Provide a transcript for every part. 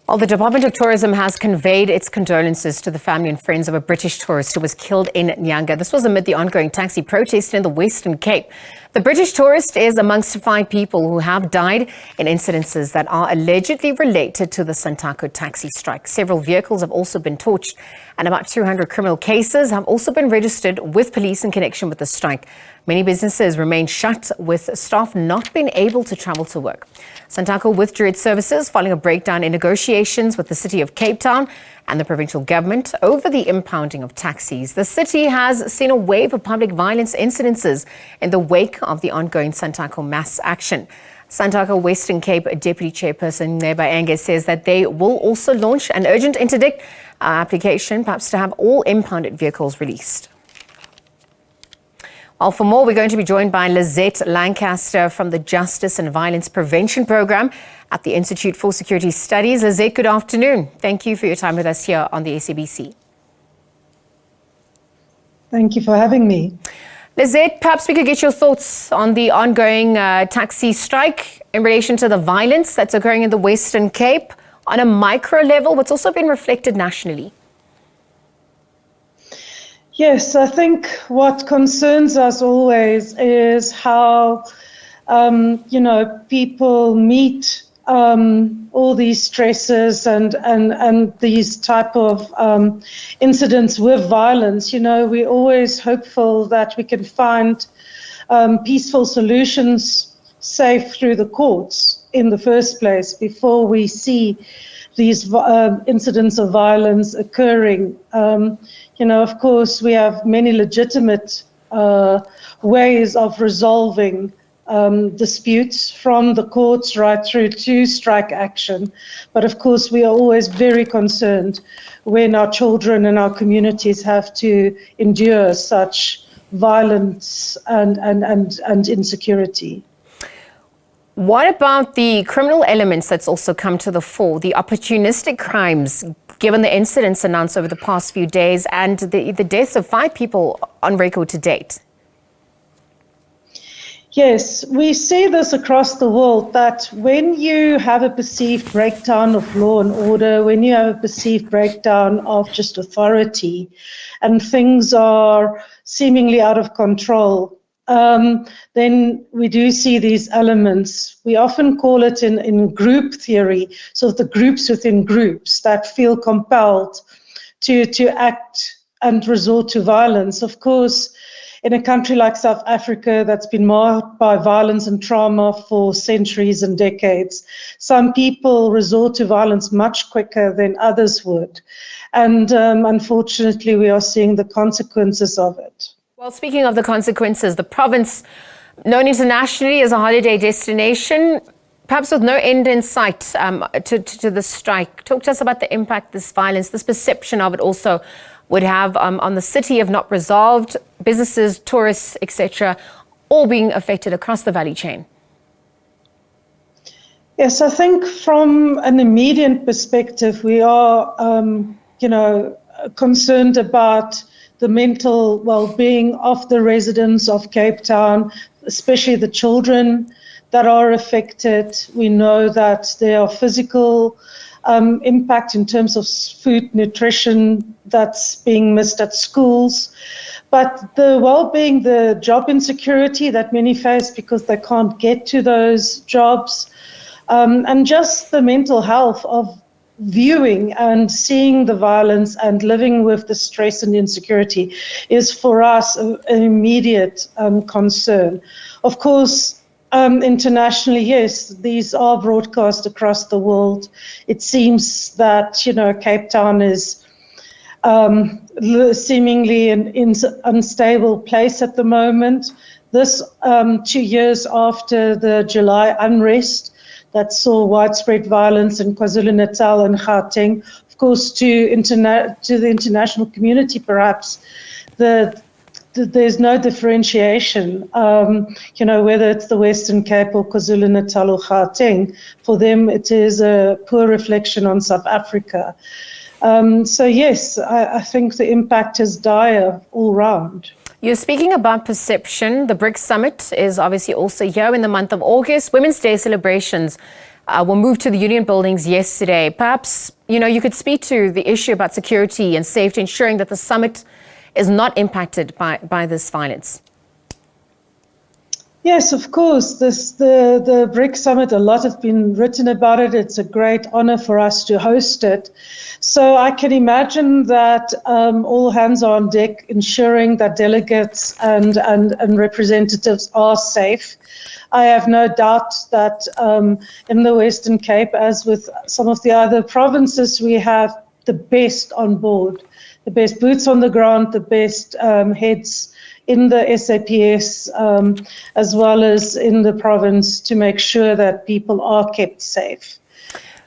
Well, the Department of Tourism has conveyed its condolences to the family and friends of a British tourist who was killed in Nyanga. This was amid the ongoing taxi protest in the Western Cape. The British tourist is amongst 5 people who have died in incidences that are allegedly related to the Santaco taxi strike. Several vehicles have also been torched, and about 200 criminal cases have also been registered with police in connection with the strike. Many businesses remain shut, with staff not being able to travel to work. Santaco withdrew its services following a breakdown in negotiations with the city of Cape Town and the provincial government over the impounding of taxis. The city has seen a wave of public violence incidences in the wake of the ongoing Santaco mass action. Santaco Western Cape Deputy Chairperson Nyanga says that they will also launch an urgent interdict application, perhaps to have all impounded vehicles released. Well, for more, we're going to be joined by Lizette Lancaster from the Justice and Violence Prevention Program at the Institute for Security Studies. Lizette, good afternoon. Thank you for your time with us here on the SABC. Thank you for having me. Lizette, perhaps we could get your thoughts on the ongoing taxi strike in relation to the violence that's occurring in the Western Cape on a micro level, what's also been reflected nationally. Yes, I think what concerns us always is how, people meet all these stresses and these type of incidents with violence. You know, we're always hopeful that we can find peaceful solutions safe through the courts in the first place before we see these incidents of violence occurring. Of course, we have many legitimate ways of resolving disputes, from the courts right through to strike action. But of course, we are always very concerned when our children and our communities have to endure such violence and insecurity. What about the criminal elements that's also come to the fore, the opportunistic crimes, given the incidents announced over the past few days and the deaths of 5 people on record to date? Yes, we see this across the world, that when you have a perceived breakdown of law and order, when you have a perceived breakdown of just authority, and things are seemingly out of control, then we do see these elements. We often call it in group theory, so the groups within groups that feel compelled to act and resort to violence. Of course, in a country like South Africa that's been marked by violence and trauma for centuries and decades, some people resort to violence much quicker than others would. And unfortunately, we are seeing the consequences of it. Well, speaking of the consequences, the province, known internationally as a holiday destination, perhaps with no end in sight to the strike. Talk to us about the impact this violence, this perception of it also would have on the city if not resolved, businesses, tourists, etc., all being affected across the value chain. Yes, I think from an immediate perspective, we are, concerned about the mental well-being of the residents of Cape Town, especially the children that are affected. We know that there are physical impact in terms of food, nutrition that's being missed at schools. But the well-being, the job insecurity that many face because they can't get to those jobs, and just the mental health of viewing and seeing the violence and living with the stress and insecurity is for us an immediate concern. Of course, internationally, yes, these are broadcast across the world. It seems that, Cape Town is seemingly an unstable place at the moment. This 2 years after the July unrest that saw widespread violence in KwaZulu-Natal and Gauteng. Of course, to the international community, perhaps, there's no differentiation, whether it's the Western Cape or KwaZulu-Natal or Gauteng. For them, it is a poor reflection on South Africa. So yes, I think the impact is dire all round. You're speaking about perception. The BRICS Summit is obviously also here in the month of August. Women's Day celebrations were moved to the union buildings yesterday. Perhaps, you could speak to the issue about security and safety, ensuring that the summit is not impacted by this violence. Yes, of course. The BRICS Summit, a lot has been written about it. It's a great honor for us to host it. So I can imagine that all hands are on deck, ensuring that delegates and representatives are safe. I have no doubt that in the Western Cape, as with some of the other provinces, we have the best on board, the best boots on the ground, the best heads in the SAPS, as well as in the province, to make sure that people are kept safe.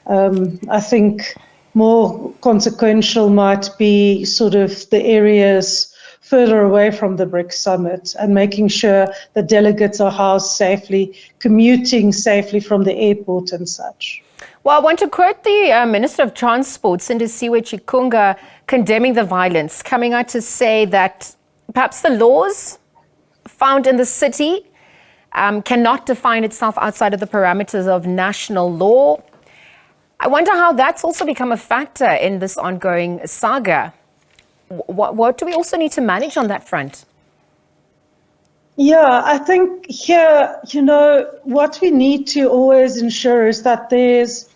I think more consequential might be sort of the areas further away from the BRICS Summit and making sure the delegates are housed safely, commuting safely from the airport and such. Well, I want to quote the Minister of Transport, Sindisiwe Chikunga, condemning the violence, coming out to say that perhaps the laws found in the city cannot define itself outside of the parameters of national law. I wonder how that's also become a factor in this ongoing saga. What do we also need to manage on that front? Yeah, I think here, what we need to always ensure is that there's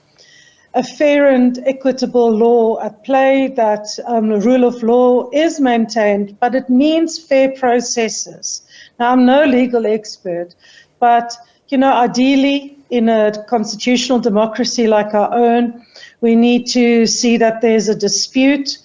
a fair and equitable law at play, that the rule of law is maintained, but it means fair processes. Now, I'm no legal expert, but, ideally, in a constitutional democracy like our own, we need to see that there's a dispute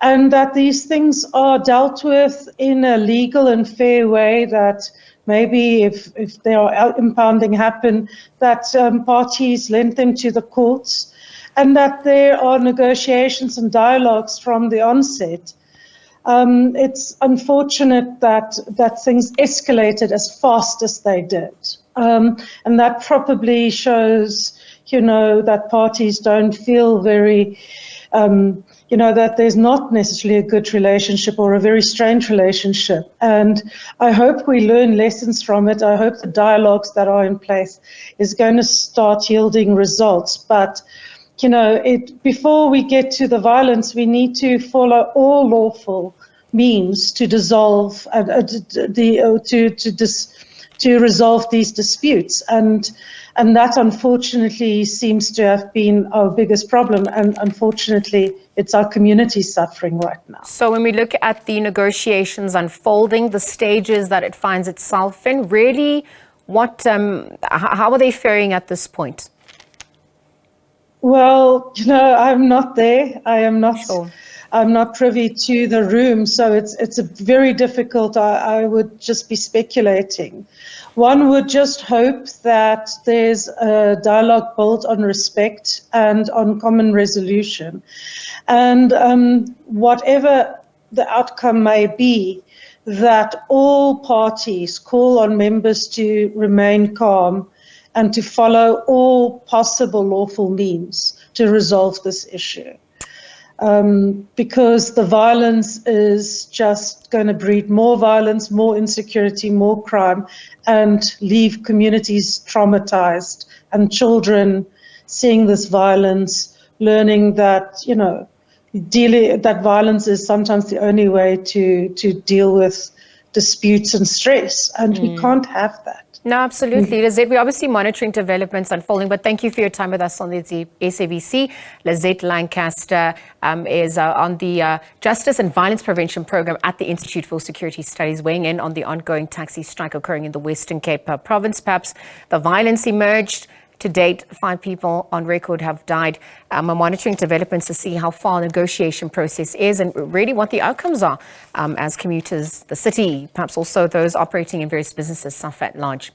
and that these things are dealt with in a legal and fair way, that maybe if there are impounding happen, that parties lend them to the courts, and that there are negotiations and dialogues from the onset. It's unfortunate that things escalated as fast as they did. And that probably shows, that parties don't feel very, that there's not necessarily a good relationship or a very strained relationship. And I hope we learn lessons from it. I hope the dialogues that are in place is going to start yielding results. But before we get to the violence, we need to follow all lawful means to dissolve to resolve these disputes, and that unfortunately seems to have been our biggest problem, and unfortunately it's our community suffering right now. So when we look at the negotiations unfolding, the stages that it finds itself in, really, how are they faring at this point? Well, I'm not there. I am not. Sure. I'm not privy to the room, so it's a very difficult. I would just be speculating. One would just hope that there's a dialogue built on respect and on common resolution, and whatever the outcome may be, that all parties call on members to remain calm and to follow all possible lawful means to resolve this issue. Because the violence is just going to breed more violence, more insecurity, more crime, and leave communities traumatized, and children seeing this violence, learning that, that violence is sometimes the only way to deal with disputes and stress, and we can't have that. No, absolutely. Lizette, we're obviously monitoring developments unfolding, but thank you for your time with us on the SABC. Lizette Lancaster is on the Justice and Violence Prevention Program at the Institute for Security Studies, weighing in on the ongoing taxi strike occurring in the Western Cape province. Perhaps the violence emerged. To date, 5 people on record have died. We're monitoring developments to see how far the negotiation process is and really what the outcomes are as commuters, the city, perhaps also those operating in various businesses suffer at large.